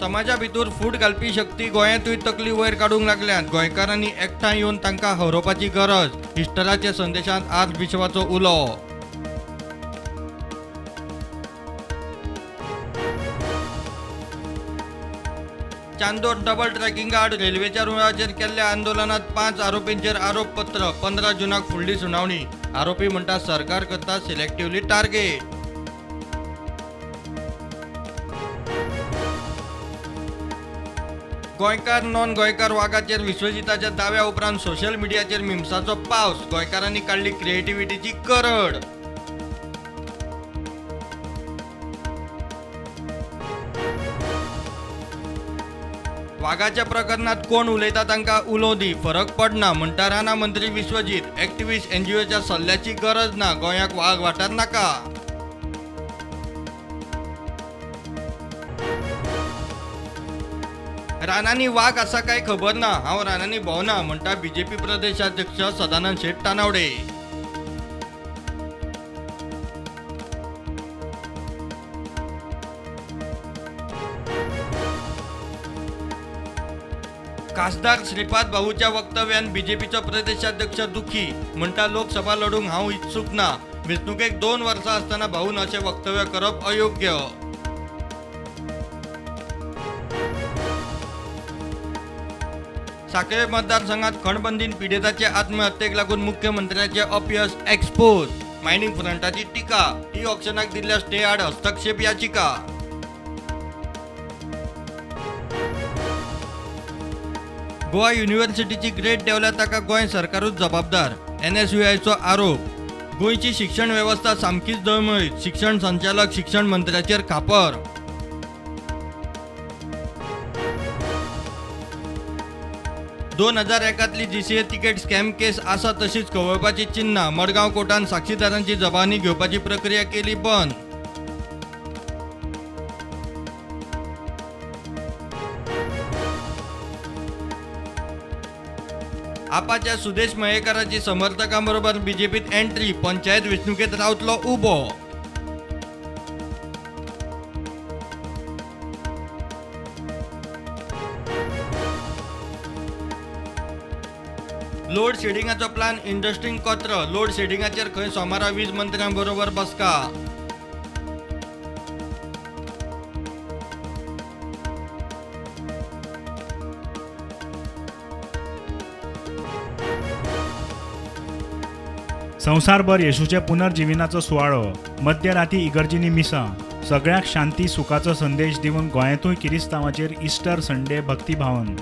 समाजा भितर फूट घालपी शक्ती गोंयांतूय तकली वयर काडूंक लागल्यात। गोंयकारांनी एकठांय येवन तांकां हरोवपाची गरज। इस्टराचे संदेशांत आज विश्वाचो उलो। चांदोर डबल ट्रॅकिंगा आड रेल्वेच्या रुळाचेर केल्ल्या आंदोलनात 5 आरोपींचेर आरोपपत्र। 15 जूनाक फुडली सुनावणी। आरोपी म्हणटा सरकार करता सिलेक्टिव्हली टार्गेट। गोंयकार नॉन गोंयकार वागाचेर विश्वजिताच्या दाव्या उपरांत सोशल मिडियाचेर मिम्साचो पावस। गोंयकारांनी काडली क्रिएटिव्हिटीची करड। वाघाच्या प्रकरणात कोण उलयता तांकां उलोवं दी, फरक पडना म्हणटा राना मंत्री विश्वजीत। एक्टिव्हिस्ट एनजीओच्या सल्ल्याची गरज ना, गोंयाक वाघ वाठार नाका। रानांनी वाघ आसा काय खबर ना, हांव रानांनी भोंवना म्हणटा बीजेपी प्रदेशाध्यक्ष सदानंद शेट तानावडे। खासदार श्रीपाद भाऊच्या वक्तव्यान बीजेपीचो प्रदेशाध्यक्ष दुखी म्हणटा लोकसभा लढूंक हांव इत्सूक ना। वेंचणुकेक 2 वर्सां आसतना भाऊन अशें वक्तव्य करप अयोग्य। सांखळे मतदारसंघात खणबंदीन पिडेताचे आत्महत्येक लागून मुख्यमंत्र्याचे अपयश एक्सपोज। मायनिंग फ्रंटाची टिका, ई ऑक्शनाक दिल्ल्या स्टे आड हस्तक्षेप याचिका। गोवा युनिव्हर्सिटीची ग्रेड देंवल्या ताका गोंय सरकारूच जबाबदार। NSUIचो आरोप। गोंयची शिक्षण वेवस्था सामकीच दळमळीत। शिक्षण संचालक शिक्षण मंत्र्याचेर खापर। दोन 2001 GCA तिकेट स्कॅम केस आसा तशीच कवळपाची चिन्ह। मडगांव कोर्टान साक्षीदारांची जबानी घेवपाची प्रक्रिया केली बंद। आपाच्या सुदेश मयेकाराची समर्थकां बरोबर बीजेपीत एंट्री। पंचायत वेंचणुकेत रावतलो उबो। लोड शेडिंगाचो प्लान इंडस्ट्रींक कोत्र। लोड शेडिंगाचेर खंय सोमारा वीज मंत्र्यां बरोबर बसका। 'संवसारभर येशूचे पुनर्जिविनाचो सुवाळो, मध्यराती इगर्जींनी मिसां, सगळ्याक शांती सुखाचो संदेश दिवन गोंयांतूय किरिस्तांवांचेर इस्टर संडे भक्तिभावन.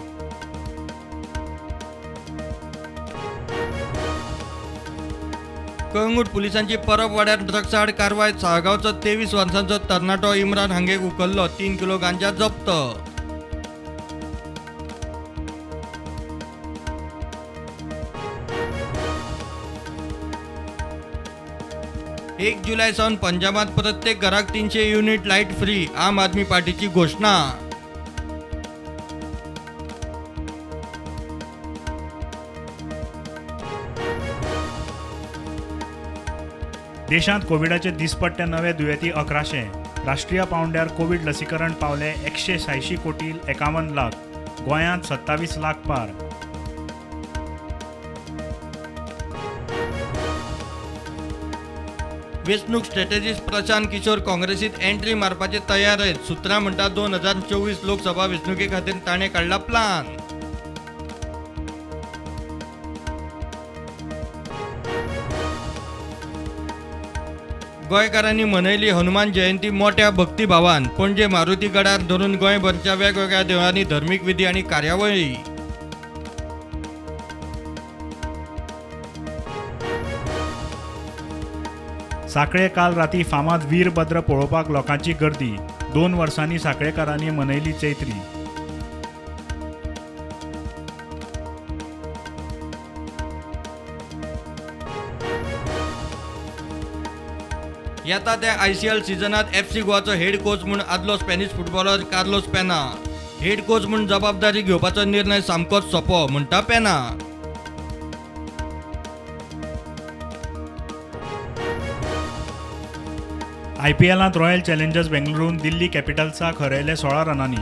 कळंगूट पुलिसांची परब वाड्यार ड्रग्स आड कारवाय. साळगांवचो 23 वर्सांचो तरणाटो इम्रान हांगेक उखल्लो. 3 किलो गांजा जप्त. एक जुलै सावन पंजाबात प्रत्येक घराक 300 युनिट लाईट फ्री. आम आदमी पार्टीची घोषणा. देशांत कोविडाचे दिसपट्टे नवे दुयेंती 1100. राष्ट्रीय पांवड्यार कोविड लसीकरण पावले 186 कोटी 51 लाख. गोंयांत 27 लाख पार. वेंचणूक स्ट्रॅटेजिस्ट प्रशांत किशोर काँग्रेसीत एंट्री मारपाचे तयार आहेत. सुत्रां म्हणटात 2024 लोकसभा वेंचणुके खातीर ताणें काडला प्लान. गोंयकारांनी मनयली हनुमान जयंती मोठ्या भक्तिभावान. पणजे मारुती गडार धरून गोंयभरच्या वेगवेगळ्या देवळांनी धर्मीक विधी आनी कार्यावळी. सांखळे काल राती फामाद वीरभद्र पळोवपाक लोकांची गर्दी. 2 वर्सांनी सांखळेकारांनी मनयली चैत्री. येता त्या ICL सिजनात FC गोवाचो हेड कोच म्हूण आदलो स्पॅनिश फुटबॉलर कार्लोस पेना. हेड कोच म्हूण जबाबदारी घेवपाचो निर्णय सामकोच सोंपो म्हणटा पेना. IPLांत रॉयल चॅलेंजर्स बेंगळुरून दिल्ली कॅपिटल्साक हरयले 16 रनांनी.